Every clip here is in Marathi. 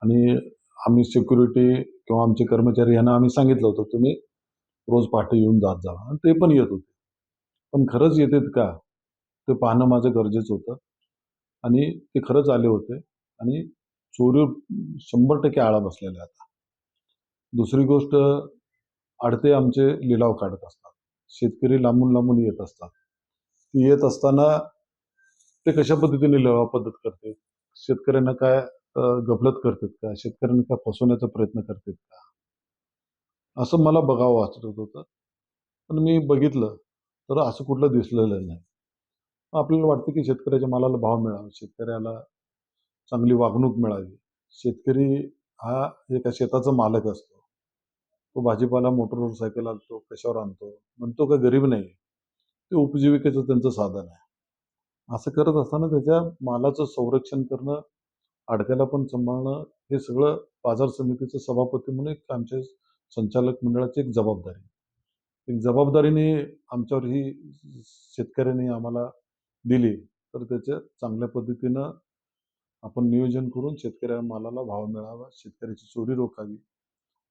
आणि आम्ही सिक्युरिटी किंवा आमचे कर्मचारी यांना आम्ही सांगितलं होतं, तुम्ही रोज पहाटे येऊन जात जावा आणि ते पण येत होते. पण खरंच येतात का? ते पाहणं माझं गरजेचं होतं आणि ते खरंच आले होते आणि चोरीवर 100% आळा बसलेला आहे आता. दुसरी गोष्ट आडते आमचे लिलाव काढत असतात. शेतकरी लांबून-लांबून येत असतात. ती येत असताना ते कशा पद्धतीने लिलाव पद्धत करतात? शेतकऱ्यांना काय गफलत करतात का? शेतकऱ्यांना काय फसवण्याचा प्रयत्न करतात का? असं मला बघावं वाटत होतं. पण मी बघितलं, तर असं कुठलं दिसलेलं नाही. आपल्याला वाटतं की शेतकऱ्याच्या मालाला भाव मिळावा, शेतकऱ्याला चांगली वागणूक मिळावी. शेतकरी हा एका शेताचा मालक असतो. तो भाजीपाला मोटारसायकल आणतो, कशावर आणतो. म्हणतो का गरीब नाही. ते उपजीविकेचं त्यांचं साधन आहे. असं करत असताना त्याच्या मालाचं संरक्षण करणं, अडत्याला पण सांभाळणं, हे सगळं बाजार समितीचे सभापती म्हणून एक आमच्या संचालक मंडळाची एक जबाबदारी. एक जबाबदारीने आमच्यावर ही शेतकऱ्यांनी आम्हाला दिली, तर त्याचं चांगल्या पद्धतीनं आपण नियोजन करून शेतकऱ्या मालाला भाव मिळावा, शेतकऱ्याची चोरी रोखावी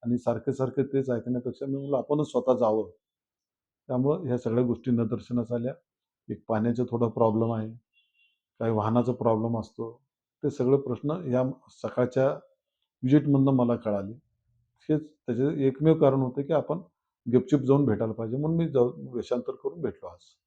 आणि सारखे-सारखे तेच ऐकण्यापेक्षा मी म्हणलं आपणच स्वतः जावं. त्यामुळं ह्या सगळ्या गोष्टी निदर्शनास आल्या. एक पाण्याचा थोडा प्रॉब्लेम आहे. काही वाहनाचा प्रॉब्लेम असतो. ते सगळे प्रश्न या सकाळच्या व्हिजिटमधनं मला कळाले. हेच त्याचे एकमेव कारण होते, की आपण गपचूप जाऊन भेटायला पाहिजे म्हणून मी जाऊन वेषांतर करून भेटलो आज.